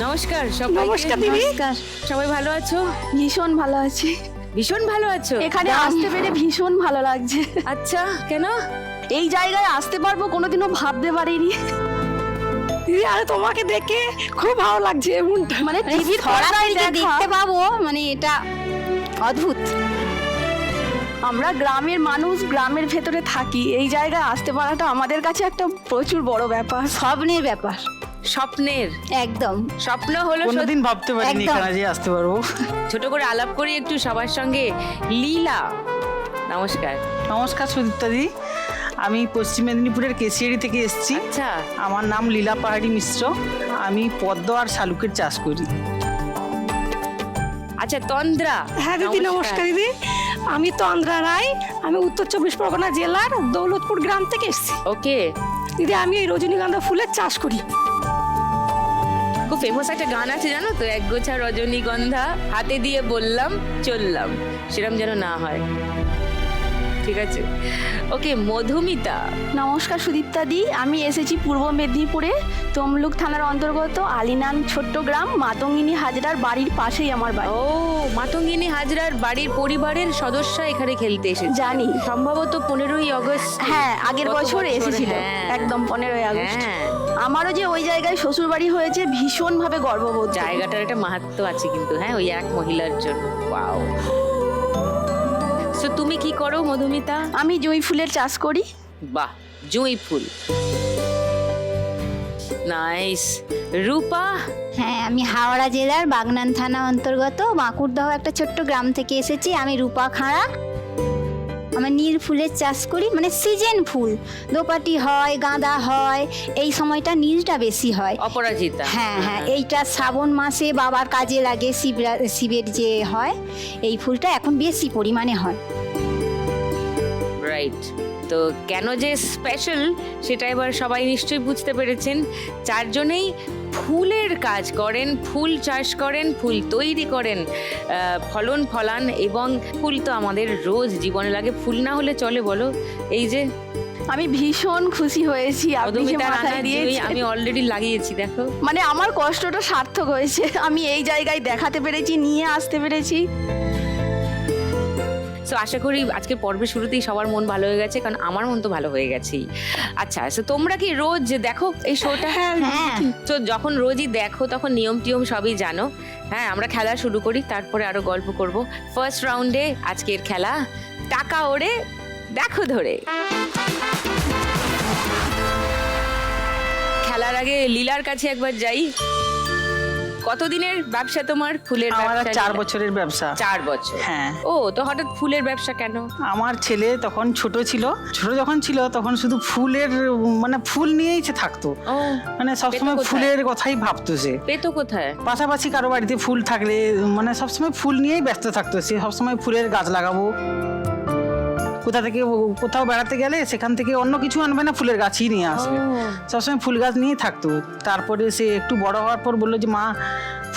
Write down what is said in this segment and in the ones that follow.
নমস্কার সবাইকে। নমস্কার দিদি। নমস্কার। সবাই ভালো আছো? ভীষণ ভালো আছি, ভীষণ ভালো আছো? এখানে আসতে পেরে ভীষণ ভালো লাগছে। আচ্ছা, কেন? এই জায়গায় আসতে পারবো কোনোদিনও ভাবতে পারিনি। দিদি আর তোমাকে দেখে খুব ভালো লাগছে মনটা, মানে টিভির পর্দায় দেখতে পাবো, মানে এটা অদ্ভুত। আমরা গ্রামের মানুষ, গ্রামের ভেতরে থাকি, এই জায়গায় আসতে পারাটা আমাদের কাছে একটা প্রচুর বড় ব্যাপার, স্বপ্নের ব্যাপার। স্বপ্নের একদম স্বপ্ন হলো কোনোদিন ভাবতে পারিনি একদম। এখানে যে আসতে পারবো। ছোট করে আলাপ করি একটু সবার সঙ্গে। লীলা, নমস্কার। নমস্কার সুদীপ্তা দি, আমি পশ্চিম মেদিনীপুরের কেশিয়ারি থেকে এসেছি। আচ্ছা, আমার নাম লীলা পাহাড়ি মিশ্র। আমি পদ্ম আর শালুকের চাষ করি। আচ্ছা তন্দ্রা। হ্যাঁ দিদি নমস্কার দিদি, আমি তো আন্দ্রা রায়, আমি উত্তর চব্বিশ পরগনা জেলার দৌলতপুর গ্রাম থেকে এসেছি। ওকে, দিদি আমি এই রজনীগন্ধা ফুলের চাষ করি। খুব ফেমাস একটা গান আছে জানো তো, এক গোছা রজনীগন্ধা হাতে দিয়ে বললাম চললাম, সেরম যেন না হয়। ঠিক আছে, ওকে। মধুমিতা, নমস্কার সুদীপ্তা দি, আমি এসেছি পূর্ব মেদিনীপুরে তমলুক থানার অন্তর্গত আলিনান ছোট্ট গ্রাম, মাতঙ্গিনী হাজরার বাড়ির পাশেই আমার বাড়ি। ও মাতঙ্গিনী হাজরার বাড়ির পরিবারের সদস্য এখানে খেলতে এসেছে। জানি। সম্ভবত 15ই আগস্ট। হ্যাঁ, আগের গত বছর এসেছিল, হ্যাঁ। একদম 15ই আগস্ট। হ্যাঁ, আমারও যে ওই জায়গায় শ্বশুর বাড়ি হয়েছে ভীষণ ভাবে গর্ববোধ। জায়গাটার একটা মাহাত্ম্য আছে কিন্তু, হ্যাঁ, ওই এক মহিলার জন্য। ওয়াও। সো তুমি কি করো মধুমিতা? আমি জুঁই ফুলের চাষ করি। বাহ, জুঁই ফুল, নাইস। রূপা, হ্যাঁ, আমি হাওড়া জেলার বাগনান থানা অন্তর্গত বাঁকুড়দহ একটা ছোট্ট গ্রাম থেকে এসেছি। আমি রূপা খাঁড়া। আমার নীল ফুলের চাষ করি, মানে সিজন ফুল। দোপাটি হয়, গাঁদা হয়, এই সময়টা নীলটা বেশি হয়। অপরাজিতা। হ্যাঁ হ্যাঁ, এইটা শ্রাবণ মাসে বাবার কাজে লাগে, শিবের যে হয়, এই ফুলটা এখন বেশি পরিমাণে হয়। রাইট। তো কেন যে স্পেশাল সেটা এবার সবাই নিশ্চয়ই বুঝতে পেরেছেন। চারজনেই ফুলের কাজ করেন, ফুল চাষ করেন, ফুল তৈরি করেন, ফলন ফলান, এবং ফুল তো আমাদের রোজ জীবনে লাগে। ফুল না হলে চলে বলো? এই যে আমি ভীষণ খুশি হয়েছি আপনি যে মধুমিতার মাথায় আনা দিয়েছেন। জুঁই আমি অলরেডি লাগিয়েছি, দেখো। মানে আমার কষ্টটা সার্থক হয়েছে, আমি এই জায়গায় দেখাতে পেরেছি, নিয়ে আসতে পেরেছি। সো আশা করি আজকের পর্বের শুরুতেই সবার মন ভালো হয়ে গেছে, কারণ আমার মন তো ভালো হয়ে গেছেই। আচ্ছা, সো তোমরা কি রোজ দেখো এই শোটা? হ্যাঁ, তো যখন রোজই দেখো তখন নিয়ম টিয়ম সবই জানো। হ্যাঁ, আমরা খেলা শুরু করি, তারপরে আরো গল্প করব। ফার্স্ট রাউন্ডে আজকের খেলা টাকা ওড়ে দেখো ধরে। খেলার আগে লীলার কাছে একবার যাই। কতদিনের ব্যবসা তোমার ফুলের আমার ব্যবসা? 4 বছরের ব্যবসা। 4 বছর। হ্যাঁ। ও, তো হঠাৎ ফুলের ব্যবসা কেন? আমার ছেলে তখন ছোট যখন ছিল তখন শুধু ফুলের, মানে ফুল নিয়েই সে থাকতো। ও, মানে সবসময় কোথায়? ফুলের কথাই ভাবতো সে। পেতো কোথায়? পাশাপাশি কারো বাড়িতে ফুল থাকলে মানে সবসময় ফুল নিয়েই ব্যস্ত থাকতো সে। সবসময় ফুলের গাছ লাগাবো। কোথাও বেড়াতে গেলে সেখান থেকে অন্য কিছু আনবে না, ফুলের গাছই নিয়ে আসবে। সবসময় ফুল গাছ নিয়েই থাকতো। তারপরে সে একটু বড় হওয়ার পর বললো যে মা,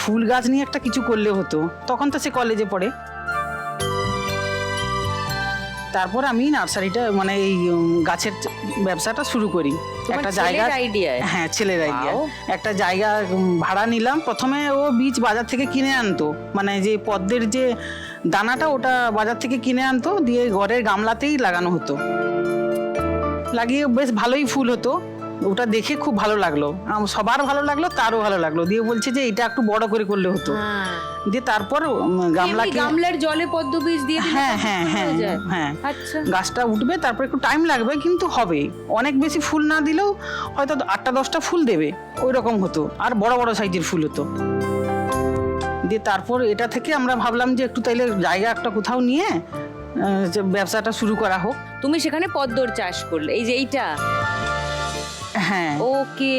ফুল গাছ নিয়ে একটা কিছু করলে হতো। তখন তো সে কলেজে পড়ে। তারপর আমি নার্সারিটা, মানে এই গাছের ব্যবসাটা শুরু করি। একটা জায়গা, আইডিয়া। হ্যাঁ, ছেলের আইডিয়া। Wow. একটা জায়গা ভাড়া নিলাম। প্রথমে ও বীজ বাজার থেকে কিনে আনতো, মানে যে পদ্মের যে দানাটা ওটা বাজার থেকে কিনে আনতো, দিয়ে ঘরের গামলাতেই লাগানো হতো। লাগিয়ে বেশ ভালোই ফুল হতো। ওটা দেখে খুব ভালো লাগলো, সবার ভালো লাগলো, তারও ভালো লাগলো। দিয়ে বলছে যে এটা একটু বড় করে করলে হতো। দিয়ে তারপর গামলার জলে পদ্ম বীজ দিয়ে দিলে হ্যাঁ পদ্ম হ্যাঁ ফুল হ্যাঁ হয়ে যায়? হ্যাঁ, আচ্ছা। গাছটা উঠবে, তারপর একটু টাইম লাগবে কিন্তু হবে। অনেক বেশি ফুল না দিলেও হয়তো 8টা-10টা ফুল দেবে, ওই রকম হতো। আর বড় বড় সাইজের ফুল হতো। দিয়ে তারপর এটা থেকে আমরা ভাবলাম যে একটু তাইলে জায়গা একটা কোথাও নিয়ে যে ব্যবসাটা শুরু করা হোক। তুমি সেখানে পদ্মর চাষ করলে, এই যে এইটা? হ্যাঁ। ওকে,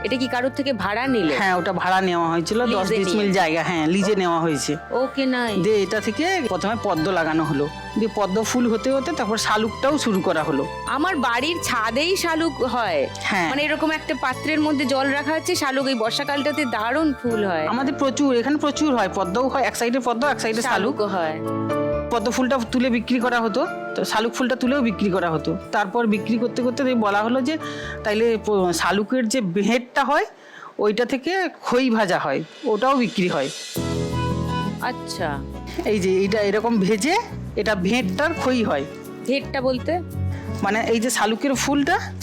এটা কি কারোর থেকে ভাড়া নিলে? হ্যাঁ, ওটা ভাড়া নেওয়া হয়েছিল, 10 ডিসমিল জায়গা। হ্যাঁ, লিজে নেওয়া হয়েছে। ওকে, নাই। দিয়ে এটা থেকে প্রথমে পদ্ম লাগানো হলো, দিয়ে পদ্ম ফুল হতে হতে তারপর শালুকটাও শুরু করা হলো। আমার বাড়ির ছাদেই শালুক হয়। হ্যাঁ, মানে এরকম একটা পাত্রের মধ্যে জল রাখা আছে, শালুক এই বর্ষাকালটাতে দারুণ ফুল হয়। আমাদের এখানে প্রচুর হয়। পদ্মও হয়, এক সাইডে পদ্ম, এক সাইডে শালুক শালুকও হয়। পদ্ম ফুলটা তুলে বিক্রি করা হতো, তো শালুক ফুলটা তুলেও বিক্রি করা হতো। তারপর বিক্রি করতে করতে বলা হলো যে তাইলে শালুকের যে হেডটা হয় ওইটা থেকে খই ভাজা হয়, ওটাও বিক্রি হয়। আচ্ছা, এই যে এইটা এরকম ভেজে, এটা ভেঁটটার খই হয়। ভেটটা বলতে মানে এই যে শালুকের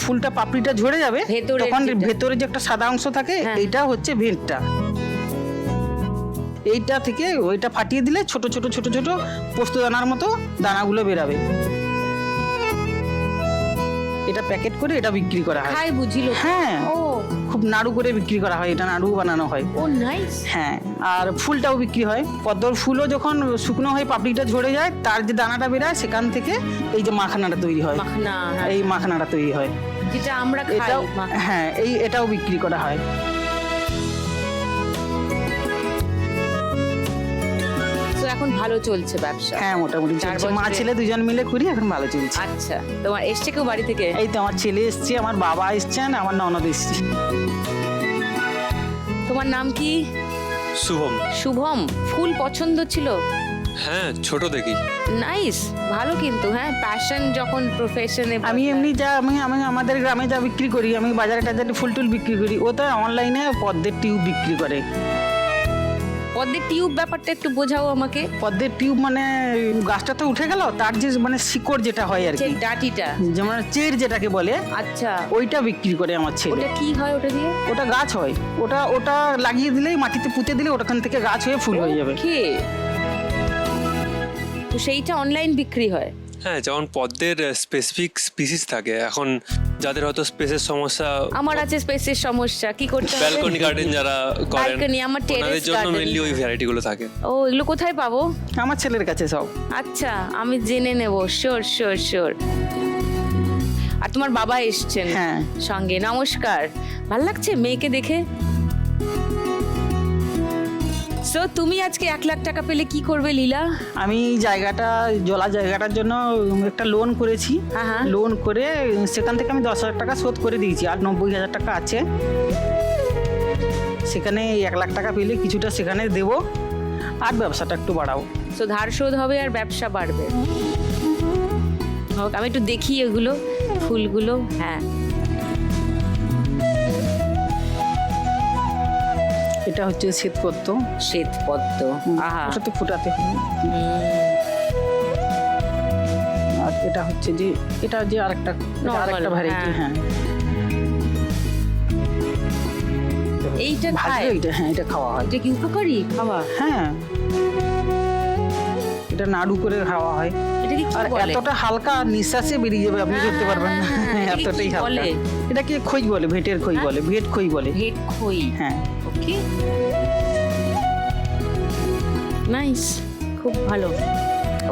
ফুলটা পাপড়িটা ঝরে যাবে, ভেতরের তখন যেটা। ভেতরে যে একটা সাদা অংশ থাকে, হ্যাঁ। এইটা হচ্ছে ভেঁটটা। এইটা থেকে ওইটা ফাটিয়ে দিলে ছোট ছোট ছোট ছোট পোস্ত দানার মতো দানাগুলো বেরাবে। এটা প্যাকেট করে এটা বিক্রি করা হয়। খাই বুঝিল। হ্যাঁ, ও খুব নাড়ু করে বিক্রি করা হয়, এটা নাড়ু বানানো হয়। ও নাইস। হ্যাঁ, আর ফুলটাও বিক্রি হয়। পদ্মর ফুলও যখন শুকনো হয়ে পাপড়িটা ঝরে যায়, তার যে দানাটা বেরায় সেখান থেকে এই যে মাখানাটা তৈরি হয়। মাখনা, হ্যাঁ, এই মাখানাটা তৈরি হয়, যেটা আমরা খাই। এটাও হ্যাঁ, এটাও বিক্রি করা হয়। তো এখন ভালো চলছে ব্যবসা? হ্যাঁ, মোটামুটি 4 চলছে। মা বছরে- ছেলে দুজন মিলে করি, এখন ভালো চলছে। আচ্ছা, তোমার এসছে কেউ বাড়ি থেকে? এই তো আমার ছেলে এসছে, আমার বাবা এসছেন, আমার ননদ এসছে। তোমার নাম কি? শুভম। শুভম। ফুল পছন্দ ছিল? হ্যাঁ, ছোট দেখি। নাইস, ভালো কিন্তু। হ্যাঁ, প্যাশন যখন প্রফেশনে। আমি এমনি আমি আমাদের গ্রামে যা বিক্রি করি, আমি বাজারে টাজারে ফুল টুল বিক্রি করি, ও তো অনলাইনে পদ্মের টিউব বিক্রি করে। পদ্মের টিউব ব্যাপারটা একটু বোঝাও আমাকে। পদ্মের টিউব মানে গাছটা তো উঠে গেল, তার যে মানে শিকড় যেটা হয় আর যে কি, ডাটিটা। যেমন চের যেটাকে বলে, আচ্ছা, ওইটা বিক্রি করে আমার ছেলে। ওটা কি হয় ওটা দিয়ে? ওটা গাছ হয়, ওটা লাগিয়ে দিলেই, মাটিতে পুঁতে দিলে ওখান থেকে গাছ হয়ে ফুল হয়ে যাবে। ওকে। তো সেইটা অনলাইন বিক্রি হয়? হ্যাঁ, যেমন পদ্মের স্পেসিফিক স্পিসিস থাকে, এখন যাদের হয়তো স্পেসের সমস্যা, আমার আছে স্পেসের সমস্যা, কি করতে হবে? ব্যালকনি গার্ডেন যারা করেন, Balcony, আমার terrace ওনাদের জন্য garden। মেইনলি ওই ভ্যারাইটি গুলো থাকে। ও, এগুলো কোথায় পাবো? আমার ছেলের কাছে সব। আচ্ছা, আমি জেনে নেব। Sure sure sure. আর তোমার বাবা এসছেন হ্যাঁ। সঙ্গে? নমস্কার। ভাল লাগছে মেয়েকে দেখে? সো তুমি আজকে 1 লাখ টাকা পেলে কি করবে লীলা? আমি জলা জায়গাটার জন্য একটা লোন করেছি। হ্যাঁ, হ্যাঁ। লোন করে সেখান থেকে আমি 10,000 টাকা শোধ করে দিয়েছি, আর 90,000 টাকা আছে। সেখানে 1 লাখ টাকা পেলে কিছুটা সেখানে দেব, আর ব্যবসাটা একটু বাড়াবো। সো ধার শোধ হবে আর ব্যবসা বাড়বে। হোক, আমি একটু দেখি এগুলো ফুলগুলো। হ্যাঁ, এটা হচ্ছে শ্বেতপদ্ম। শ্বেত পদ্ম। আহা। ওটা তো ফুটাতে হবে। আর এটা হচ্ছে যে আরেকটা Normal, ভ্যারাইটি। হ্যাঁ। হ্যাঁ, এইটা খায়? এটা খাওয়া হয়। এটা কি উপকারী খাওয়া? হ্যাঁ, এটা নাড়ু করে খাওয়া হয়। এটা কি আর বলে? এতটা হালকা, নিঃশ্বাসে বেরিয়ে যাবে, আপনি ধরতে পারবেন না। হ্যাঁ, এটাকে এতটাই কি হালকা। বলে? এটাকে খই বলে, ভেটের খই বলে, ভেট খই বলে। ভেট খই। হ্যাঁ, ওকে, নাইস, খুব ভালো।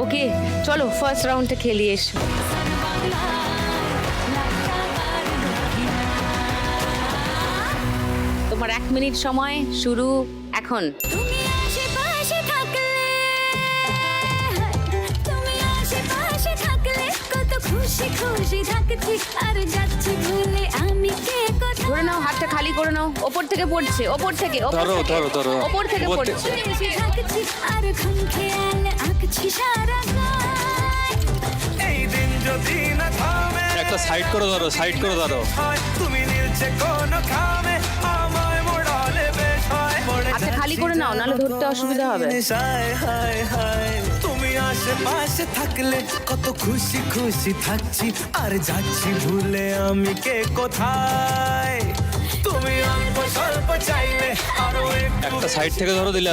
ওকে, চলো ফার্স্ট রাউন্ডটা খেলি এসো। তোমার 1 মিনিট সময় শুরু এখন। তুমি আশেপাশে থাকলে, তুমি আশেপাশে থাকলে কত খুশি খুশি থাকছি, আর যাচ্ছি ভুলে আমি কে কোথায়। ধরে নাও, হাতটা খালি করে নাও। ওপর থেকে পড়ছে, ওপর থেকে, ওপর ধরো, থেকে, ধরো, ধরো। ওপর থেকে ওপর পড়ছে। খুশি থাকছি আর ঘুম খেয়াল আঁকছি সারা গায়। এই দিন যদি না থামে, একটা সাইড করে ধরো, সাইড করে ধরো। হয় তুমি নিলছে কোন খামে, আমায় মোড়ালে বেশ হয়। হাতটা খালি করে নাও, নাহলে ধরতে অসুবিধা হবে। হায় হায় হায়, তুমি আশেপাশে থাকলে কত খুশি খুশি থাকছি, আর যাচ্ছি ভুলে আমি কে কোথায়। তুমি অল্প স্বল্প চাইলে আরো একটু একটা সাইড থেকে ধরো, দিলে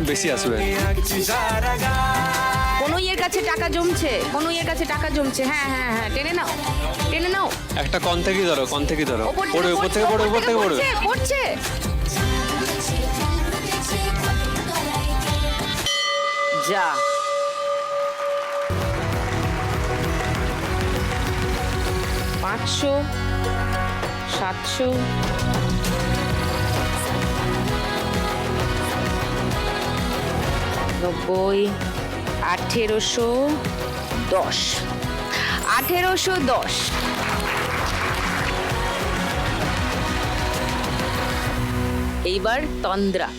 বেশি আসবে। আঁকছি সারা গায়। কোনো ইয়ের কাছে টাকা জমছে, কোনো ইয়ের কাছে টাকা জমছে। হ্যাঁ হ্যাঁ হ্যাঁ, টেনে নাও, টেনে নাও। একটা কন থেকেই ধরো, কন থেকেই ধরো। ওপর পড়বে, উপর থেকে পড়বে, উপর থেকে পড়বে। পড়ছে। যা, 500, 700, 90, 1810, 1810। এইবার তন্দ্রা।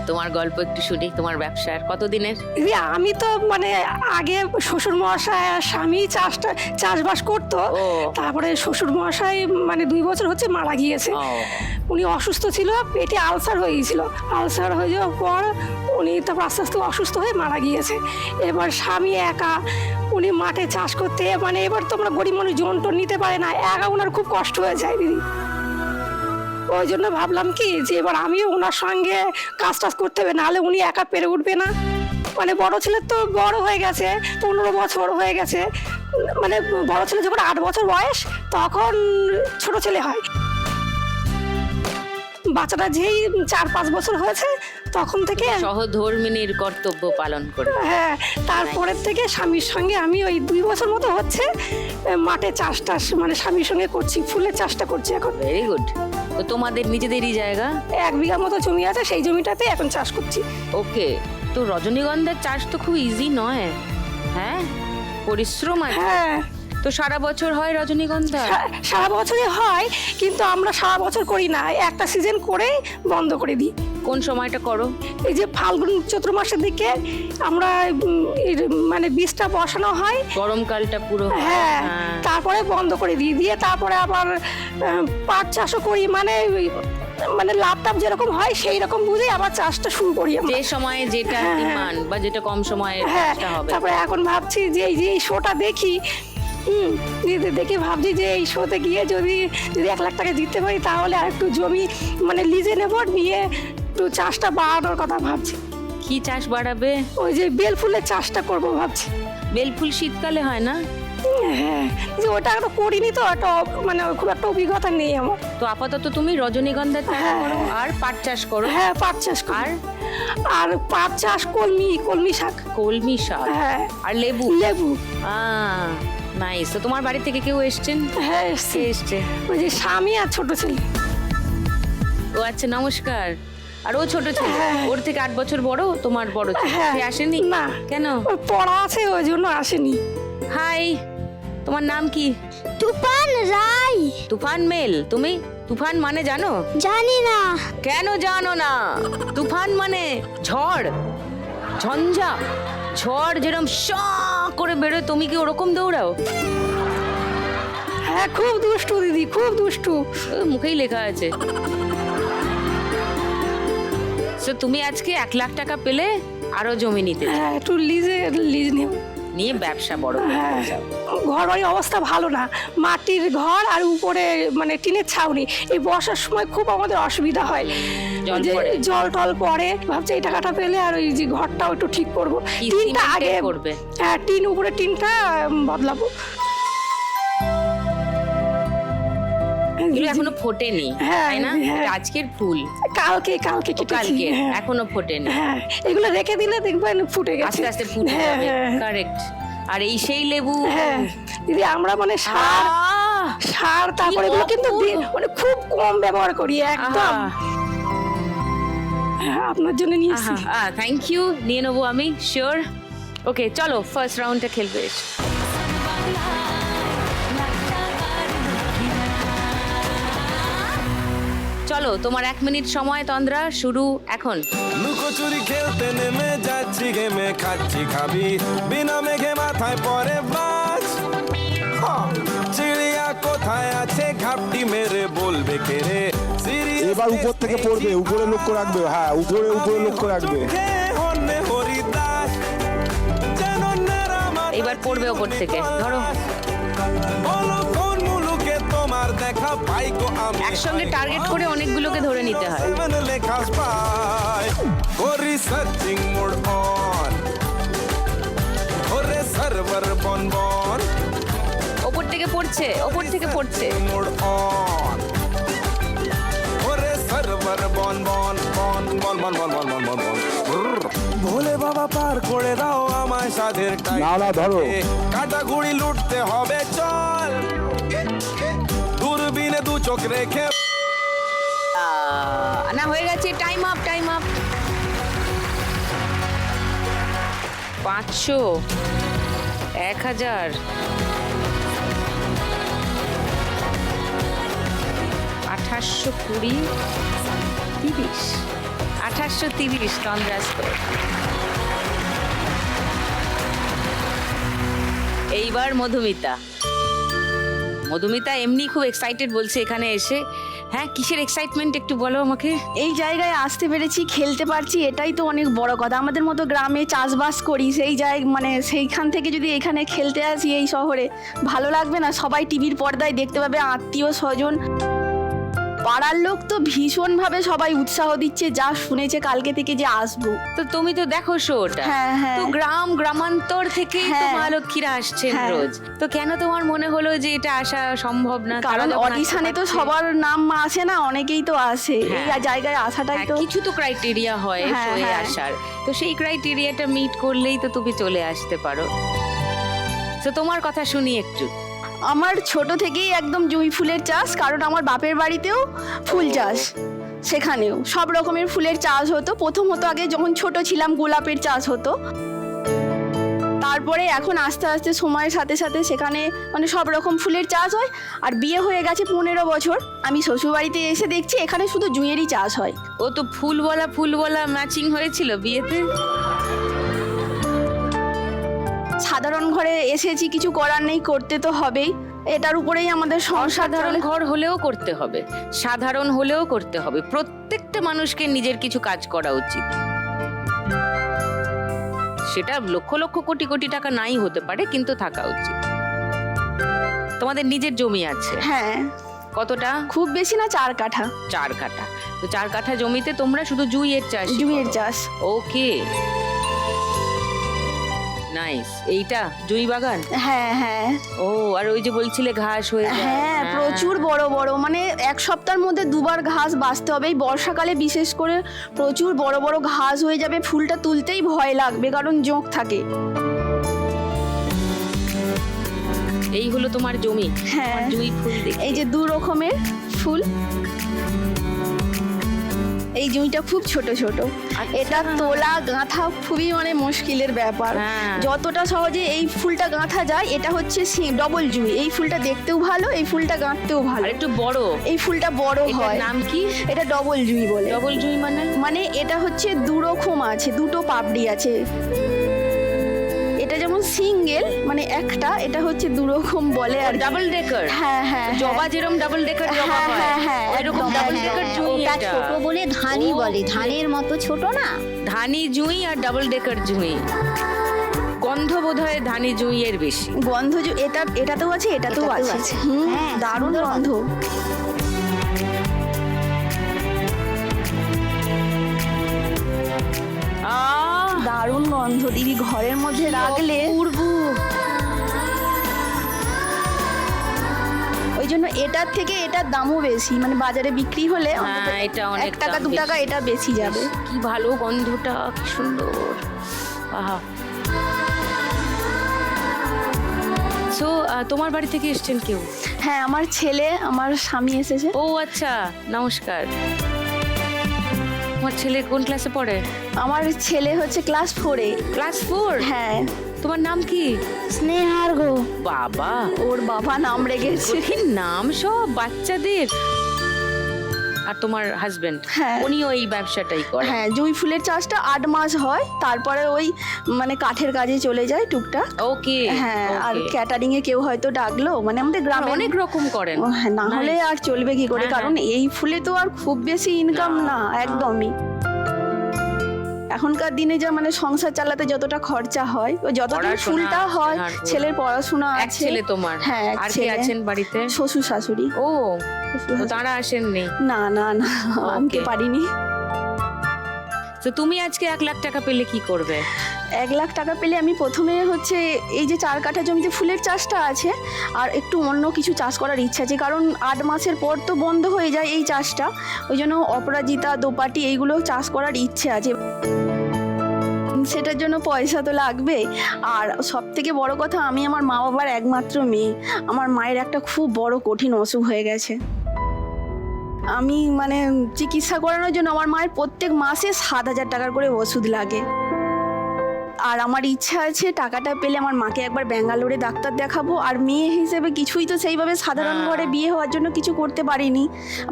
তোমার গল্প একটু শুনি, তোমার ব্যবসার কতদিনের? দিদি আমি তো মানে আগে শ্বশুর মশাই আর স্বামী চাষবাস করতো, ও। তারপরে শ্বশুর মশাই মানে 2 বছর হচ্ছে মারা গিয়েছে। ও, উনি অসুস্থ ছিল, পেটে আলসার হয়ে গিয়েছিল। আলসার হয়ে যাওয়ার পর উনি তারপর আস্তে আস্তে অসুস্থ হয়ে মারা গিয়েছে। এবার স্বামী একা, উনি মাঠে চাষ করতে, মানে এবার তোমরা গরিব মানুষ জন টোন নিতে পারে না, একা ওনার খুব কষ্ট হয়ে যায় দিদি। ওই জন্য ভাবলাম কি যে এবার আমিও ওনার সঙ্গে কাজ টাজ করতে হবে, নাহলে উনি একা পেরে উঠবে না। মানে বড় ছেলে তো বড় হয়ে গেছে, 15 বছর হয়ে গেছে। মানে বড় ছেলে যখন 8 বছর বয়স তখন ছোট ছেলে হয়। বাচ্চাটা যেই 4-5 বছর হয়েছে তখন থেকে, সহধর্মিনীর কর্তব্য পালন করে। হ্যাঁ, তারপরের থেকে স্বামীর সঙ্গে আমি ওই 2 বছর মতো হচ্ছে মাঠে চাষ টাস মানে স্বামীর সঙ্গে করছি, ফুলের চাষটা করছি এখন। Very good. তো তোমাদের নিজেদেরই জায়গা? 1 বিঘা মতো জমি আছে, সেই জমিটাতে এখন চাষ করছি। ওকে। তো রজনীগন্ধার চাষ তো খুব ইজি নয়, হ্যাঁ, পরিশ্রম আছে। হ্যাঁ, তো সারা বছর হয় রজনীগন্ধা? সারা বছরই হয়, কিন্তু আমরা সারা বছর করি না, একটা সিজন করেই বন্ধ করে দিই। কোন সময়টা করো? এই যে ফাল্গুন চৈত্র মাসের দিকে আমরা মানে বীজটা বসানো হয়, গরমকালটা পুরো। হ্যাঁ, হ্যাঁ। তারপরে বন্ধ করে দিই, দিয়ে তারপরে আবার পাট চাষও করি, মানে মানে লাভ টাভ যেরকম হয় সেই রকম বুঝে আবার চাষটা শুরু করি আমরা। যে সময়ে যেটা হ্যাঁ, ডিমান্ড বা যেটা কম সময়ে হ্যাঁ, চাষটা হবে। তারপরে এখন ভাবছি যে এই যে এই শোটা দেখি, দেখে ভাবছি যে এই শোতে গিয়ে যদি 1 লাখ টাকা জিততে পারি তাহলে আর একটু জমি মানে লিজে নেব, নিয়ে একটু চাষটা বাড়ানোর কথা ভাবছি। কি চাষ বাড়াবে? ওই যে বেল ফুলের চাষটা করবো ভাবছি। বেলফুল শীতকালে হয় না? হ্যাঁ, যে ওটা একটা করিনি তো, একটা মানে খুব একটা অভিজ্ঞতা নেই আমার। তো আপাতত তুমি রজনীগন্ধা চাষ হ্যাঁ। করো আর পাট চাষ করো। হ্যাঁ, পাট চাষ করি। আর আর পাট চাষ, কলমি শাক। কলমি শাক। হ্যাঁ, আর লেবু। লেবু। নাইস। তো তোমার বাড়ি থেকে কেউ এসছেন? হ্যাঁ, কে এসছে। এসছে? ওই যে স্বামী আর ছোট ছেলে। ও আচ্ছা, নমস্কার। আর ও ছোট ছেলে, হ্যাঁ। ওর থেকে 8 বছর বড় তোমার বড় ছেলে, হ্যাঁ। সে আসেনি? না। কেন? ওর পড়া আছে ওই জন্য আসেনি। হাই, তোমার নাম কি? তুফান রায়। তুফান মেল। তুমি তুফান মানে জানো? জানি না। কেন জানো না? তুফান মানে ঝড়, ঝঞ্ঝা। ঝড় যেরকম শা করে বেরোয়, তুমি কি ওরকম দৌড়াও? হ্যাঁ, খুব দুষ্টু দিদি, খুব দুষ্টু। ও, মুখেই লেখা আছে। তো তুমি আজকে 1 লাখ টাকা পেলে আরো জমি নিতে চাও। হ্যাঁ, একটু লিজ নেব, নিয়ে ব্যবসা বড় করতে হ্যাঁ। চাও। ঘর বাড়ির অবস্থা ভালো না, মাটির ঘর আর উপরে মানে টিনের ছাউনি। এই বর্ষার সময় খুব আমাদের অসুবিধা হয়, জল যে পড়ে। জল টল পড়ে। ভাবছি এই টাকাটা পেলে আর ওই যে ঘরটাও একটু ঠিক করবো। কি টিনটা সিমেন্টের আগে করবে? হ্যাঁ, উপরে টিনটা বদলাবো। এগুলো এখনো ফোটেনি, হ্যাঁ, তাই না? হ্যাঁ। এটা আজকের ফুল, কালকে কেটেছি। কালকে, হ্যাঁ, এখনো ফোটেনি। হ্যাঁ, এগুলো রেখে দিলে দেখবেন ফুটে গেছে। আস্তে আস্তে ফুটে হ্যাঁ, যাবে। হ্যাঁ, কারেক্ট। আর এই সেই লেবু। হ্যাঁ দিদি, আমরা মানে সার তারপরে এগুলো কিন্তু মানে খুব কম ব্যবহার করি একদম। হ্যাঁ, আপনার জন্য নিয়েছি। থ্যাংক ইউ, নিয়ে নেবো আমি, শিওর। ওকে, চলো ফার্স্ট রাউন্ডটা খেলবে। চলো, তোমার 1 মিনিট সময় তন্দ্রা, শুরু এখন। লুকোচুরি খেলতে নেমে যাচ্ছি, গেমে খাচ্ছি খাবি, বিনা মেঘে মাথায় পরে বাজ। চিড়িয়া কোথায় আছে ঘাপটি মেরে বলবে কে রে? এবার উপর থেকে পড়বে, উপরে লক্ষ্য রাখবে। হ্যাঁ, উপরে লক্ষ্য রাখবে। এবার পড়বে ওপর থেকে, ধরো। বলো কোন মুলুকে তোমার দেখা পাই গো আমি? একসঙ্গে টার্গেট করে অনেকগুলোকে ধরে নিতে হয়। লেখা পাই করি সার্চিং মোড অন, ওরে সার্ভার বন বন। ওপর থেকে পড়ছে, ওপর থেকে পড়ছে। মোড অন, ওরে সার্ভার বন বন বন বন বন বন বন বন বন। ভোলে বাবা পার করে দাও আমায় সাধের টাই। না, ধরো। কাটা গুড়ি লুটতে হবে, চল দূরবীনে 2 চোখ রেখে। না, হয়ে গেছে, টাইম আপ, টাইম আপ। 500, 1000, 2820, 30, 2830 চন্দ্রাস্ত। এইবার মধুমিতা এমনি খুব এক্সাইটেড বলছে এখানে এসে। হ্যাঁ, কিসের এক্সাইটমেন্ট একটু বলো আমাকে। এই জায়গায় আসতে পেরেছি, খেলতে পারছি, এটাই তো অনেক বড় কথা। আমাদের মতো গ্রামে চাষবাস করি, সেই মানে সেইখান থেকে যদি এখানে খেলতে আসি এই শহরে, ভালো লাগবে না? সবাই টিভির পর্দায় দেখতে পাবে, আত্মীয় স্বজন, পাড়ার লোক তো ভীষণভাবে সবাই উৎসাহ দিচ্ছে, যা শুনেছে কালকে থেকে যে আসবো। তো তুমি তো দেখো শোটা। হ্যাঁ, হ্যাঁ। তো গ্রামান্তর থেকেই তো হ্যাঁ। মা লক্ষ্মীরা আসছেন হ্যাঁ। রোজ। তো কেন তোমার মনে হলো যে এটা আসা সম্ভব না? তারা কারণ যখন আসতে অডিশনে তো পারছে। সবার নাম আসে না, অনেকেই তো আসে, এই হ্যাঁ। জায়গায় আসাটাই হ্যাঁ, তো। কিছু তো ক্রাইটেরিয়া হয় হ্যাঁ, শোয়ে হ্যাঁ। আসার। তো সেই ক্রাইটেরিয়াটা মিট করলেই তো তুমি চলে আসতে পারো। তো তোমার কথা শুনি একটু। আমার ছোট থেকেই একদম জুঁই ফুলের চাষ, কারণ আমার বাপের বাড়িতেও ফুল চাষ, সেখানেও সব রকমের ফুলের চাষ হতো। প্রথম হতো আগে যখন ছোট ছিলাম গোলাপের চাষ হতো, তারপরে এখন আস্তে আস্তে সময়ের সাথে সাথে সেখানে মানে সব রকম ফুলের চাষ হয়। আর বিয়ে হয়ে গেছে 15 বছর, আমি শ্বশুরবাড়িতে এসে দেখছি এখানে শুধু জুঁয়েরই চাষ হয়। ও তো ফুলওয়ালা ম্যাচিং হয়েছিল বিয়েতে। সাধারণ ঘরে এসেছি, কিছু করার নেই, করতে তো হবেই, এটার উপরেই আমাদের সংসার সাধারণ চলে। ঘর হলেও করতে হবে, সাধারণ হলেও করতে হবে। প্রত্যেকটা মানুষকে নিজের কিছু কাজ করা উচিত। সেটা লক্ষ লক্ষ কোটি কোটি টাকা নাই হতে পারে, কিন্তু থাকা উচিত। তোমাদের নিজের জমি আছে? হ্যাঁ, কতটা? খুব বেশি না, 4 কাঠা 4 কাঠা। তো 4 কাঠা জমিতে তোমরা শুধু জুঁইয়ের চাষ? জুঁইয়ের চাষ। ওকে, নাইস। এইটা জুঁই বাগান? হ্যাঁ, হ্যাঁ, ও, আর ওই যে বলছিলে ঘাস হয়ে যায়। হ্যাঁ, প্রচুর বড় বড়, মানে এক সপ্তাহের মধ্যে 2বার ঘাস বাছতে হবে। এই বর্ষাকালে বিশেষ করে প্রচুর বড় বড় ঘাস হয়ে যাবে, ফুলটা তুলতেই ভয় লাগবে কারণ জোঁক থাকে। এই হলো তোমার জমি। হ্যাঁ। তোমার জুঁই ফুল দেখি। এই যে 2 রকমের ফুল, এই জুঁইটা খুব ছোট ছোট, এটা তোলা গাঁথা খুবই মানে মুশকিলের ব্যাপার। হ্যাঁ। যতটা সহজে এই ফুলটা গাঁথা যায়, এটা হচ্ছে ডবল জুঁই। এই ফুলটা দেখতেও ভালো, এই ফুলটা গাঁথতেও আর ভালো। একটু বড়। এই ফুলটা বড় এটার হয়। নাম কি? এটা ডবল জুঁই বলে। ডবল জুঁই মানে? মানে এটা হচ্ছে 2 রকম আছে, 2টো পাপড়ি আছে। এটা যেমন সিঙ্গেল মানে একটা, এটা হচ্ছে 2 রকম বলে আর ডাবল ডেকার। হ্যাঁ, হ্যাঁ, জবা যেরকম ডাবল ডেকার জবা হ্যাঁ, হয়, হ্যাঁ, হ্যাঁ, ওইরকম একদম। ডাবল হ্যাঁ, ডেকার হ্যাঁ, জুঁই ওটা এটা। ছোট বলে ধানি ও, বলে, ধানের মতো ছোট না। ধানি জুঁই আর ডাবল ডেকার জুঁই। গন্ধ বোধহয় ধানি জুঁইয়ের বেশি। গন্ধ এটাতেও আছে, এটাতেও এটাতেও আছে। আছে। হুম, হ্যাঁ, দারুণ সুন্দর গন্ধ। দারুণ গন্ধ দিদি, ঘরের মধ্যে রাখলে ওই জন্য এটার থেকে এটার দামও বেশি, মানে বাজারে বিক্রি হলে অন্তত হ্যাঁ, এটা অনেক 1 টাকা দাম 2 টাকা বেশি। এটা বেশি যাবে। কি ভালো গন্ধটা, কি সুন্দর। আহা। সো তোমার বাড়ি থেকে এসছেন কেউ? হ্যাঁ, আমার ছেলে, আমার স্বামী এসেছে। ও আচ্ছা, নমস্কার। তোমার ছেলে কোন ক্লাসে পড়ে? আমার ছেলে হচ্ছে ক্লাস 4-এ। ক্লাস 4? হ্যাঁ। তোমার নাম কি? স্নেহার্ঘ্য। বাবা, ওর বাবা নাম রেখেছে। কঠিন নাম সব বাচ্চাদের। আর তোমার হাজবেন্ড? হ্যাঁ। উনিও এই ব্যবসাটাই করে? হ্যাঁ, জুঁই ফুলের চাষটা 8 মাস হয়, তারপরে ওই মানে কাঠের কাজে চলে যায় টুকটাক। ওকে। হ্যাঁ, আর ক্যাটারিং এ কেউ হয়তো ডাকলো, মানে আমাদের গ্রামে অনেক রকম করেন। হ্যাঁ, না হলে Nice. আর চলবে কি করে, হ্যাঁ, কারণ এই ফুলে তো আর খুব বেশি ইনকাম না, একদমই। এখনকার দিনে যা মানে সংসার চালাতে যতটা খরচা হয়, ও যতটা পড়াশোনা ফুলটা হয়, আছে, হ্যাঁ, ছেলের পড়াশোনা এক আছে। ছেলে তোমার? হ্যাঁ, এক আর কে ছেলে। আছেন বাড়িতে? শ্বশুর শাশুড়ি। ও, তো তারা আসেননি? না না না, আনতে পারিনি। তো তুমি আজকে 1 লাখ টাকা পেলে কি করবে? 1 লাখ টাকা পেলে আমি প্রথমে হচ্ছে এই যে 4 কাঠা জমিতে ফুলের চাষটা আছে, আর একটু অন্য কিছু চাষ করার ইচ্ছা আছে, কারণ 8 মাসের পর তো বন্ধ হয়ে যায় এই চাষটা। ওই জন্য অপরাজিতা, দোপাটি এইগুলো চাষ করার ইচ্ছে আছে। সেটার জন্য পয়সা তো লাগবে। আর সব থেকে বড় কথা, আমি আমার মা বাবার একমাত্র মেয়ে। আমার মায়ের একটা খুব বড় কঠিন অসুখ হয়ে গেছে। আমি মানে চিকিৎসা করানোর জন্য আমার মায়ের প্রত্যেক মাসে 7,000 টাকার করে ওষুধ লাগে। আর আমার ইচ্ছা আছে টাকাটা পেলে আমার মাকে একবার ব্যাঙ্গালোরে ডাক্তার দেখাবো। আর মেয়ে হিসেবে কিছুই তো সেইভাবে সাধারণ ঘরে বিয়ে হওয়ার জন্য কিছু করতে পারিনি।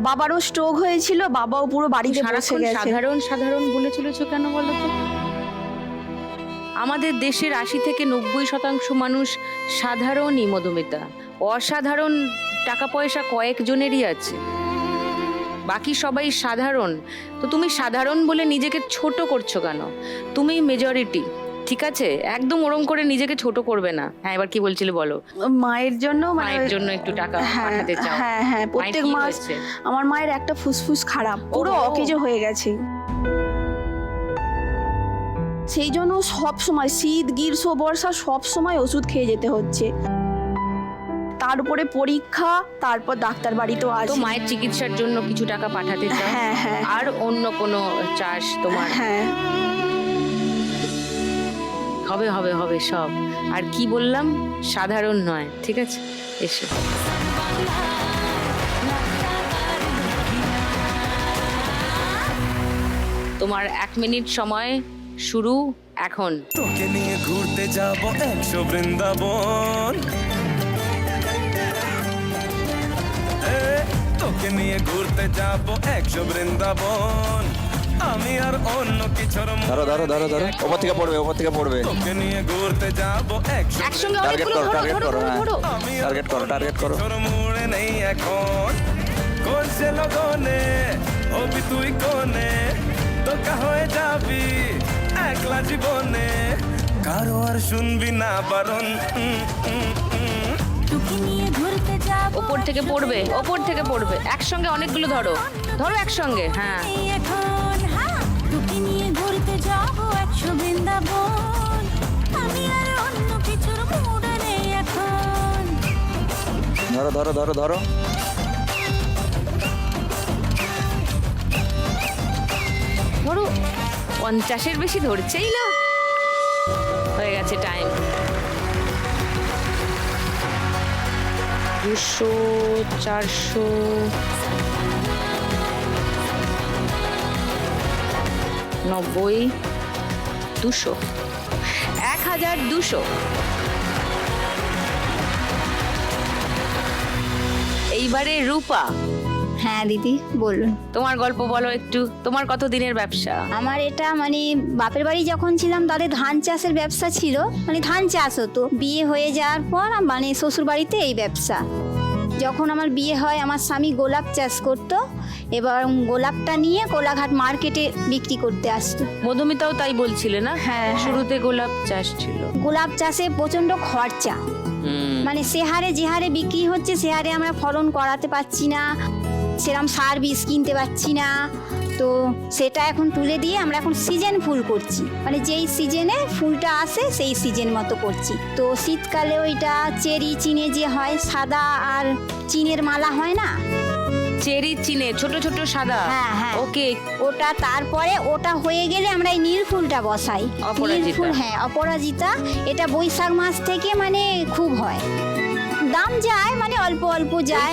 বাবারও স্ট্রোক হয়েছিল, বাবাও পুরো বাড়িতে বসে সারাক্ষণ গেছে। সাধারণ সাধারণ বলে চলেছো কেন বলো তো? আমাদের দেশের 80 থেকে 90% মানুষ সাধারণই মধুমিতা। অসাধারণ টাকা পয়সা কয়েকজনেরই আছে, বাকি সবাই সাধারণ। তো তুমি সাধারণ বলে নিজেকে ছোট করছো কেন? তুমি মেজরিটি, ঠিক আছে? একদম ওরম করে নিজেকে ছোট করবে না। হ্যাঁ, এবার কি বলছিলে বলো। মায়ের জন্য মায়ের জন্য একটু টাকা পাঠাতে চাও? হ্যাঁ হ্যাঁ, প্রত্যেক মায়ের কি মাস হয়েছে? আমার মায়ের একটা ফুসফুস খারাপ, পুরো ওহো। অকেজো হয়ে গেছে। সেই জন্য সব সময় শীত গ্রীষ্ম বর্ষা সব সময় ওষুধ খেয়ে যেতে হচ্ছে। তার উপরে পরীক্ষা, তারপর ডাক্তার বাড়িতেও তো আছে। মায়ের চিকিৎসার জন্য কিছু টাকা পাঠাতে চাও? হ্যাঁ হ্যাঁ আর অন্য কোনো চাষ তোমার? হ্যাঁ, হবে হবে হবে সব। আর কি বললাম? সাধারণ নয়, ঠিক আছে? এসো। তোমার 1 মিনিট সময় শুরু এখন। তোকে নিয়ে ঘুরতে যাব 100 বৃন্দাবন, তোকে নিয়ে ঘুরতে যাব 100 বৃন্দাবন, আমি আর অন্য কিছুর ধরো ধরো ধরো ধরো, ওপর থেকে পড়বে, ওপর থেকে পড়বে। তোকে নিয়ে ঘুরতে যাব 100 একসঙ্গে টার্গেট অনেকগুলো করো, ধরো টার্গেট ধরো করো, ধরো হ্যাঁ। ধরো। টার্গেট করো, টার্গেট করো। তোর মুড়ে নেই এখন, কোন সে লগনে হবি তুই কোনে, তোকা হয়ে যাবি একলা জীবনে, কারো আর শুনবি না বারণ। তোকে নিয়ে ঘুরতে যাব ওপর থেকে পড়বে, ওপর থেকে পড়বে। একসঙ্গে অনেকগুলো ধরো, ধরো একসঙ্গে। হ্যাঁ, এখন, হ্যাঁ তোকে নিয়ে ঘুরতে যাব 100 বৃন্দাবন, আমি আর অন্য কিছুর মুড নেই এখন। ধরো ধরো ধরো ধরো। ধরো। 50-এর বেশি ধরছেই না। হয়ে গেছে টাইম। 200, 400, 90, 200, 1200। এইবারে রূপা, হ্যাঁ দিদি বলুন। তোমার গল্প বলো একটু। তোমার কত দিনের ব্যবসা? আমার এটা মানে বাপের বাড়ি যখন ছিলাম তাদের ধান চাষের ব্যবসা ছিল, মানে ধান চাষ হতো। বিয়ে হয়ে যাওয়ার পর মানে শ্বশুর বাড়িতে এই ব্যবসা। যখন আমার বিয়ে হয় আমার স্বামী গোলাপ চাষ করতো, এবার গোলাপটা নিয়ে কোলাঘাট মার্কেটে বিক্রি করতে আসতো। মধুমিতাও তাই বলছিলে না? হ্যাঁ, শুরুতে গোলাপ চাষ ছিল। গোলাপ চাষে প্রচণ্ড খরচা, মানে সে হারে যে হারে বিক্রি হচ্ছে সে হারে আমরা ফলন করাতে পারছি না, সেরকম সার বীজ কিনতে পারছি না। তো সেটা এখন তুলে দিয়ে আমরা এখন সিজন ফুল করছি, মানে যেই সিজনে ফুলটা আসে সেই সিজন মতো করছি। তো শীতকালে ওইটা চেরি চিনে যে হয়, সাদা আর চিনের মালা হয় না, চেরি চিনে ছোট ছোট সাদা। হ্যাঁ, হ্যাঁ। ওকে। ওটা তারপরে ওটা হয়ে গেলে আমরা এই নীল ফুলটা বসাই। অপরাজিতা। নীল ফুল, হ্যাঁ অপরাজিতা। এটা বৈশাখ মাস থেকে মানে খুব হয়, দাম যায় মানে অল্প অল্প যায়।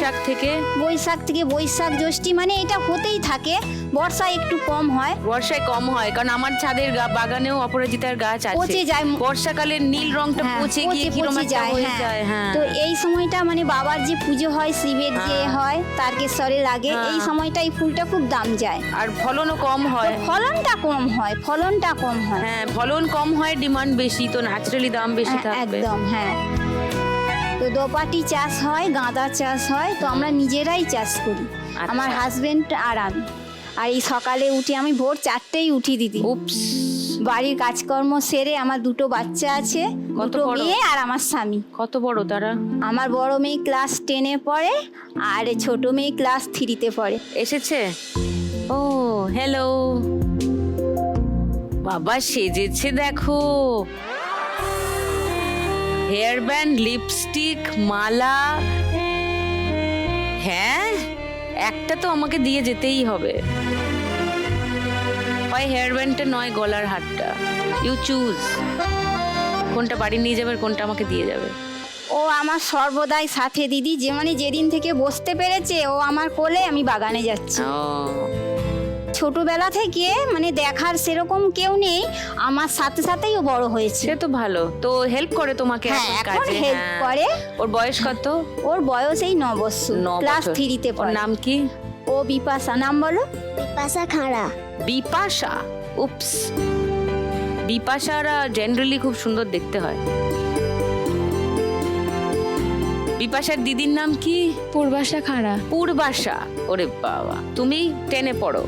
বৈশাখ থেকে বৈশাখ জ্যৈষ্ঠী মানে এটা হতেই থাকে। বর্ষায় একটু কম হয়, বর্ষায় কম হয়, কারণ আমার ছাদের বাগানেও অপরাজিতার গাছ আছে। পচে যায়। বর্ষাকালে নীল রংটা হ্যাঁ, পচে গিয়ে কিরকম পচে একটা যায়, হয়ে হ্যাঁ। যায়। হ্যাঁ, তো এই সময়টা মানে বাবার যে পুজো হয়, শিবের যে হ্যাঁ। হয় তারকেশ্বরে লাগে, হ্যাঁ। এই সময়টা এই ফুলটা খুব দাম যায়। আর ফলনও কম হয়। ফলনটা কম হয়, ফলনটা কম হয়। হ্যাঁ, ফলন কম হয়, ডিমান্ড বেশি, তো ন্যাচারালি দাম বেশি হ্যাঁ, থাকবে। একদম, হ্যাঁ। তো দোপাটি চাষ হয়, গাঁদা চাষ হয়, তো আমরা নিজেরাই চাষ করি, আচ্ছা। আমার হাজবেন্ড আর আমি। আর এই সকালে উঠি, আমি ভোর 4টেই উঠি দিদি। উপস। বাড়ির কাজকর্ম সেরে, আমার 2টো বাচ্চা আছে, কত 2টো বড়? মেয়ে আর আমার স্বামী। কত বড় তারা? আমার বড় মেয়ে ক্লাস 10-এ পড়ে আর ছোট মেয়ে ক্লাস 3-তে পড়ে। এসেছে? ও হ্যালো। বাবা সেজেছে দেখো, হেয়ার ব্যান্ড, লিপস্টিক, মালা। হ্যাঁ, একটা তো আমাকে দিয়ে যেতেই হবে। হয় হেয়ার ব্যান্ডটা নয় গলার হারটা। ইউ চুজ, কোনটা বাড়ি নিয়ে যাবে আর কোনটা আমাকে দিয়ে যাবে। ও আমার সর্বদাই সাথে দিদি, যে মানে যেদিন থেকে বসতে পেরেছে ও আমার কোলে, আমি বাগানে যাচ্ছি। ও ছোটবেলা থেকে মানে দেখার সেরকম কেউ নেই, আমার সাথে সাথেই ও বড় হয়েছে। সে তো ভালো, তো হেল্প করে তোমাকে হ্যাঁ, এখন কাজে? help হ্যাঁ। করে। ওর বয়স কত? ওর বয়স এই 9 বছর, 9 ক্লাস বছর। 3-তে ওর পড়ে। নাম কি? ও বিপাশা। নাম বলো? বিপাশা খাঁড়া। বিপাশা। উপস, বিপাশারা জেনারেলি খুব সুন্দর দেখতে হয়। বিপাশার দিদির নাম কি? পূর্বাশা খাঁড়া। পূর্বাশা। ওরে বাবা, তুমি 10-এ পড়ো?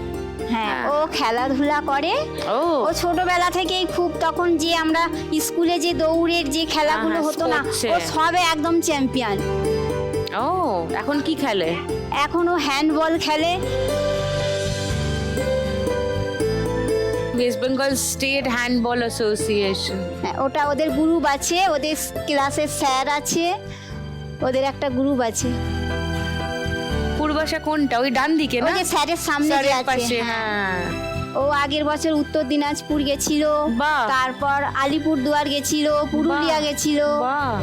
হ্যাঁ, হ্যাঁ। ও খেলাধুলা করে। ও ও ছোটবেলা থেকেই খুব, তখন যে আমরা স্কুলে যে দৌড়ের যে খেলাগুলো হ্যাঁ, হতো না, sports-এ। ও সবে একদম চ্যাম্পিয়ন। ও এখন কি খেলে? এখন ও হ্যান্ডবল খেলে। West Bengal state handball association. হ্যাঁ, ওটা ওদের গ্রুপ আছে, ওদের ক্লাসের স্যার আছে, ওদের একটা গ্রুপ আছে। পূর্বাশা কোনটা? ওই ডান দিকে ওই না? যে স্যারের সামনে যে স্যারের আছে। পাশে, হ্যাঁ। হ্যাঁ। ও আগের বছর উত্তর দিনাজপুর গেছিল, বাহ। তারপর আলিপুরদুয়ার গেছিল, পুরুলিয়া বাহ। গেছিল। বাহ,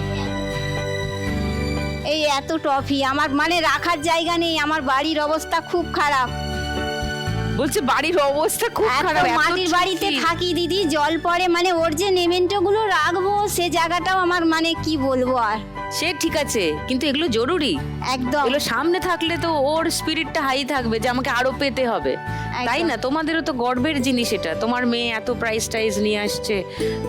এই এত ট্রফি আমার মানে রাখার জায়গা নেই, আমার বাড়ির অবস্থা খুব খারাপ। বলছে বাড়ির অবস্থা খুব এত খারাপ। এত মাটির বাড়িতে trophy। থাকি দিদি, জল পড়ে, মানে ওর যে নেমেন্টো গুলো রাখবো সে জায়গাটাও আমার মানে কি বলবো আর। সে ঠিক আছে, কিন্তু এগুলো জরুরি। একদম এগুলো সামনে থাকলে তো ওর স্পিরিটটা হাই থাকবে যে আমাকে আরো পেতে হবে, তাই না? তোমাদেরও তো গর্বের জিনিস এটা। তোমার মেয়ে এত প্রাইজ টাইজ নিয়ে আসছে,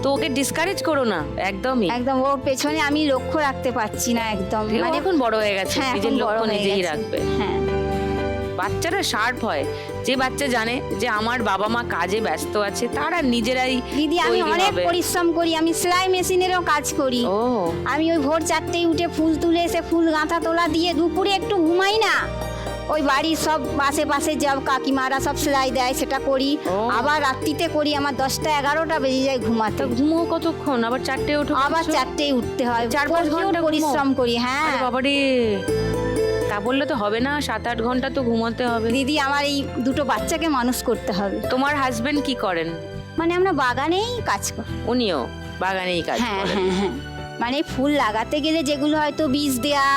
তো ওকে ডিসকারেজ করো না একদমই। একদম ওর পেছনে আমি লক্ষ্য রাখতে পারছি না একদম। ও এখন বড় হয়ে গেছে, হ্যাঁ, নিজের এখন বড় লক্ষ্য হয়ে নিজেই গেছে। রাখবে। হ্যাঁ, বাচ্চারা শার্প হয়, যে বাচ্চা জানে যে আমার বাবা মা কাজে ব্যস্ত আছে, তারা নিজেরাই দিদি আমি তৈরি অনেক হবে। পরিশ্রম করি, আমি সেলাই মেশিনেরও কাজ করি। ও আমি ওই ভোর 4টেই উঠে ফুল তুলে এসে ফুল গাঁথা তোলা দিয়ে দুপুরে একটু ঘুমাই না, ওই বাড়ির সব আশেপাশে যা কাকিমারা সব সেলাই দেয় সেটা করি। ও। আবার রাত্রিতে করি, আমার 10টা-11টা বেজে যায় ঘুমাতে। তো ঘুমো কতক্ষণ? আবার 4টে ওঠো? আবার বলছো? 4টেই উঠতে হয়, 4-5 প্রচুর ঘন্টা পরিশ্রম করি। হ্যাঁ আরে বাবারে, তা বললে তো হবে না, 7-8 ঘন্টা তো ঘুমাতে হবে। দিদি, আমার এই দুটো বাচ্চাকে মানুষ করতে হবে। তোমার হাজবেন্ড কি করেন? মানে আমরা বাগানেই কাজ করি। উনিও বাগানেই কাজ হ্যাঁ করেন? হ্যাঁ হ্যাঁ, মানে ফুল লাগাতে গেলে যেগুলো হয়তো বীজ দেয়া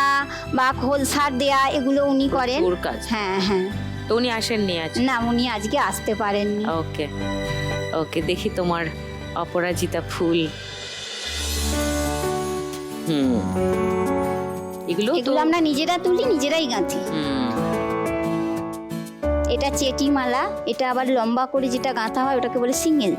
বা খোল সার দেয়া এগুলো উনি করেন। ওর কাজ। হ্যাঁ হ্যাঁ। তো উনি আসেননি আজ? না, উনি আজকে আসতে পারেননি। ওকে ওকে, দেখি তোমার অপরাজিতা ফুল। এগুলো তো এগুলো আমরা নিজেরা তুলি, নিজেরাই গাঁথি। এটা চেটিমালা, এটা আবার লম্বা করে যেটা গাঁথা হয় ওটাকে বলে সিঙ্গেল।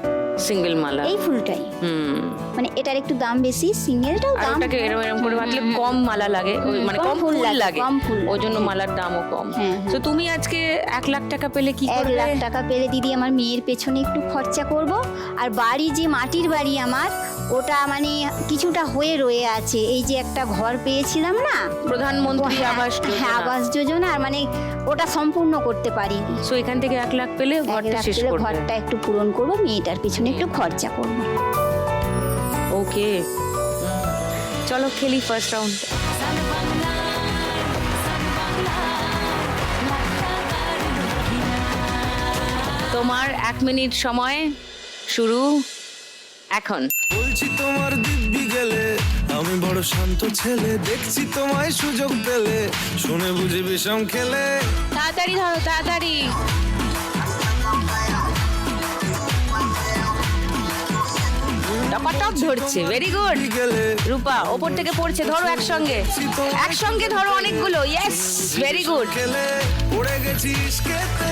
সিঙ্গেল মালা। এই ফুলটাই হুম। মানে এটার একটু দাম বেশি, সিঙ্গেলটাও আর দাম। ওটাকে এরকম এরকম করে বাঁধলে কম মালা লাগে, ওই মানে কম ফুল লাগে, কম ফুল ওই লাগে। জন্য মালার দামও কম। হ্যাঁ, তো তুমি আজকে 1 লাখ টাকা পেলে কি 1 করবে? লাখ টাকা পেলে দিদি আমার মেয়ের পেছনে একটু খরচা করব। আর বাড়ি যে মাটির বাড়ি আমার, ওটা মানে কিছুটা হয়ে রয়ে আছে। এই যে একটা ঘর পেয়েছিলাম না, প্রধানমন্ত্রী হ্যাঁ, আবাস হ্যাঁ, যোজনা। আবাস যোজনা, আর মানে ওটা সম্পূর্ণ করতে পারিনি। সো এখান থেকে 1 লাখ পেলে 1 ঘরটা লাখ শেষ পেলে করবে। ঘরটা একটু পূরণ করব, মেয়েটার পিছনে একটু খরচা করব। ওকে, চলো খেলি ফার্স্ট রাউন্ড। তোমার 1 মিনিট সময় শুরু এখন। বলছি তোমার দিব্যি গেলে আমি বড় শান্ত ছেলে, দেখছি তোমায় সুযোগ পেলে শুনে বুঝে বিষম খেলে। তাড়াতাড়ি ধরো, তাড়াতাড়ি। টপাটপ ধরছে, ভেরি গুড। গেলে রূপা ওপর থেকে পড়ছে, ধরো একসঙ্গে, একসঙ্গে ধরো অনেকগুলো। Yes, very good. খেলে পড়ে গেছি ইস্কেতে,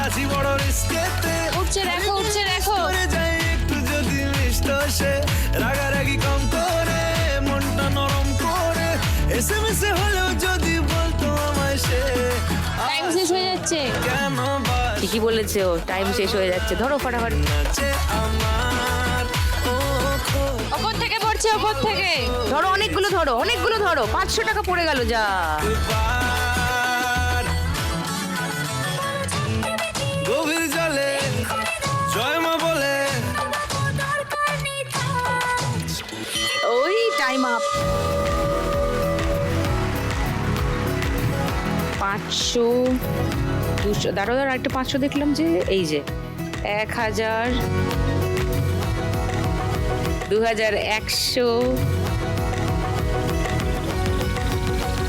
আছি বড় রিস্কেতে। উঠছে দেখো, উঠছে দেখো। করে যাই একটু যদি মিষ্ট সে, রাগারাগি কম করে মনটা নরম করে, এসএমএস হলেও যদি বলতো আমায় সে। টাইম শেষ হয়ে যাচ্ছে। কেন ঠিকই বলেছে ও, টাইম শেষ হয়ে যাচ্ছে। ধরো ফটাফট। বাজছে আমার ও খোঁজ। ওপর থেকে পড়ছে, ওপর থেকে ধরো অনেকগুলো, ধরো অনেকগুলো ধরো। 500 টাকা পড়ে গেল যা। পার। গভীর জলে জয় মা বলে ওই টাইম আপ। 500, 200, দাঁড়ো দাঁড়ো, একটা 500 দেখলাম যে, এই যে 1000, 2100,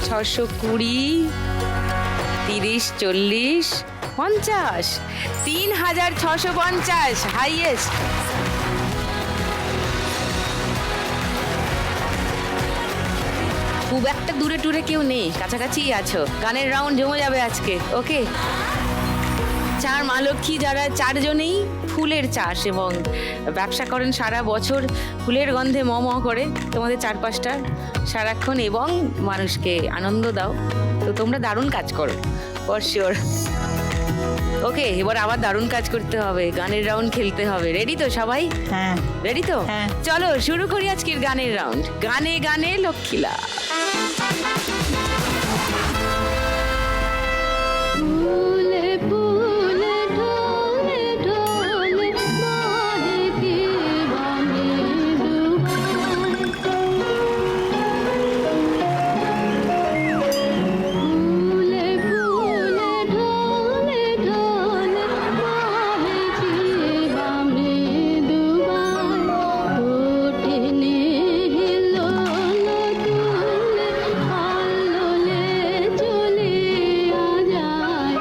620, 30, 40, 50, 3650 হাইয়েস্ট। খুব একটা দূরে টুরে কেউ নেই, কাছাকাছিই আছো। গানের রাউন্ড জমে যাবে আজকে, ওকে? চার মা লক্ষ্মী যারা চারজনেই ফুলের চাষ এবং ব্যবসা করেন সারা বছর, ফুলের গন্ধে ম ম করে তোমাদের চারপাশটা সারাক্ষণ এবং মানুষকে আনন্দ দাও। তো তোমরা দারুণ কাজ করো, ফর শিওর। ওকে, এবার আবার দারুণ কাজ করতে হবে, গানের রাউন্ড খেলতে হবে। রেডি তো সবাই? হ্যাঁ। রেডি তো? হ্যাঁ। চলো শুরু করি আজকের গানের রাউন্ড। গানে গানে লক্ষ্মীলা। ফুলে ফুলে ঢলে ঢলে মাহে দিবানে ফুলে ফুলে ঢলে ঢলে মাহে দিবানে দুবাই ওঠে নে হিলো তুলে আলোলে চলে যায়।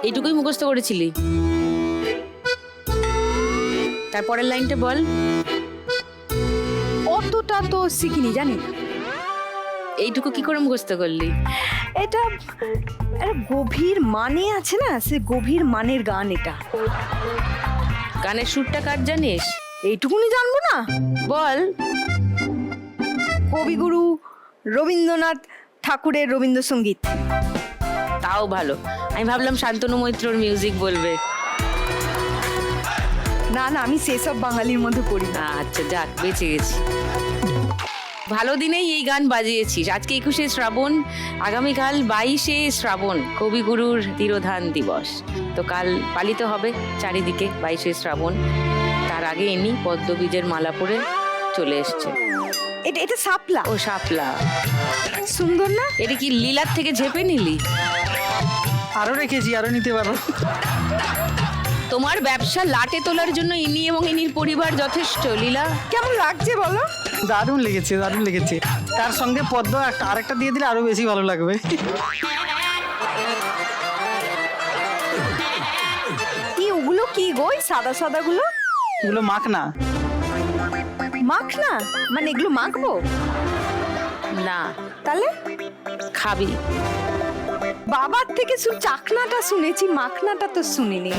এইটুকুই মুখস্থ করেছিলি? তারপরের লাইনটা বল। অতটা তো শিখিনি, জানি। এইটুকু কি করে মুখস্থ করলি? এটা একটা গভীর মানে আছে না, সে গভীর মানের গান এটা। গানের সুরটা কার জানিস? এইটুকুনি জানবো না? বল। কবিগুরু রবীন্দ্রনাথ ঠাকুরের রবীন্দ্রসঙ্গীত। তাও ভালো, আমি ভাবলাম শান্তনু মৈত্রর মিউজিক বলবে। না না, আমি সেসব বাঙালির মধ্যে পড়ি না। আচ্ছা যাক, বেঁচে গেছি। ভালো দিনেই এই গান বাজিয়েছিস। আজকে 21শে শ্রাবণ, আগামীকাল 22শে শ্রাবণ, কবিগুরুর তিরোধান দিবস। তো কাল পালিত হবে চারিদিকে 22শে শ্রাবণ। তার আগে এমনি পদ্মবীজের মালা পরে চলে এসছে। এটা এটা শাপলা। ও শাপলা, সুন্দর না? এটা কি লীলার থেকে ঝেপে নিলি? আরো রেখেছি, আরো নিতে পারো। তোমার ব্যবসা লাটে তোলার জন্য ইনি এবং ইনির পরিবার যথেষ্ট। লীলা, কেমন লাগছে বলো? দারুণ লেগেছে, দারুণ লেগেছে। তার সঙ্গে পদ্ম আরেকটা দিয়ে দিলে আরো বেশি ভালো লাগবে। কি ওগুলো কি গো, সাদা সাদা গুলো? এগুলো মাখনা। মাখনা মানে এগুলো মাখবো? না তাহলে খাবি। বাবার থেকে শুধু চাকনাটা শুনেছি, মাখনাটা তো শুনিনি।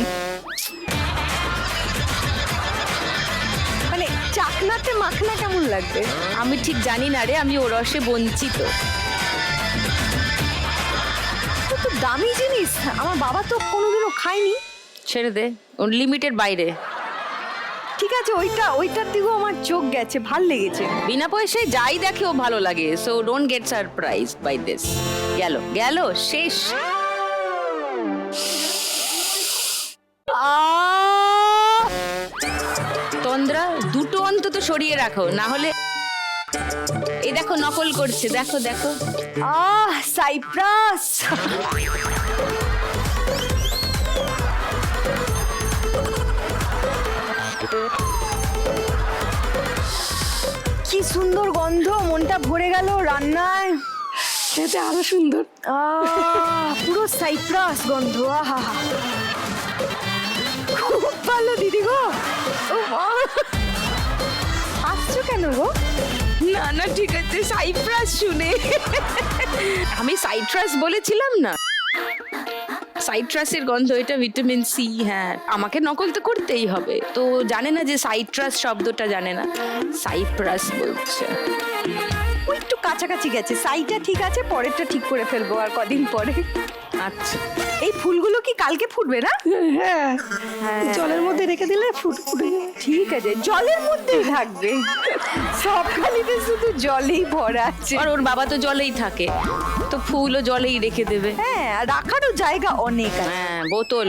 মানে চাকনাতে মাখনা কেমন লাগবে? আমি ঠিক জানি না রে, আমি ও রসে বঞ্চিত। তো দামি জিনিস, আমার বাবা তো কোনোদিনও খায়নি। ছেড়ে দে, ওর লিমিটের বাইরে। ঠিক আছে, ওইটার দিকেও আমার চোখ গেছে, ভাল লেগেছে। বিনা পয়সায় যাই দেখে ও ভালো লাগে, so don't get surprise by this. গেল গেল, শেষ। তন্দ্রা, দুটো অন্তত সরিয়ে রাখো, না হলে। এই দেখো নকল করছে, দেখো দেখো। সাইপ্রাস। কি সুন্দর গন্ধ, মনটা ভরে গেল রান্নায়। খেতে আরো সুন্দর। পুরো সাইপ্রাস গন্ধ। আহা, খুব ভালো দিদি গো। ও মা, হাসছো কেন গো? না না ঠিক আছে, সাইপ্রাস শুনে আমি সাইট্রাস বলেছিলাম না। সাইট্রাসের গন্ধ, এটা ভিটামিন সি। হ্যাঁ, আমাকে নকল তো করতেই হবে। তো জানে না যে সাইট্রাস শব্দটা জানে না, সাইপ্রাস বলছে। ও একটু কাছাকাছি গেছে, সাইটা ঠিক আছে, পরেরটা ঠিক করে ফেলবো আর কদিন পরে। আচ্ছা, এই ফুলগুলো কি কালকে ফুটবে না? হ্যাঁ, জলের মধ্যে রেখে দিলে ফুটে যাবে। ঠিক আছে, জলের মধ্যেই থাকবে। সব খালিতে শুধু জলেই ভরা আছে। আর ওর বাবা তো জলেই থাকে, তো ফুলও জলেই রেখে দেবে। হ্যাঁ, আর রাখারও জায়গা অনেক আছে। হ্যাঁ, বোতল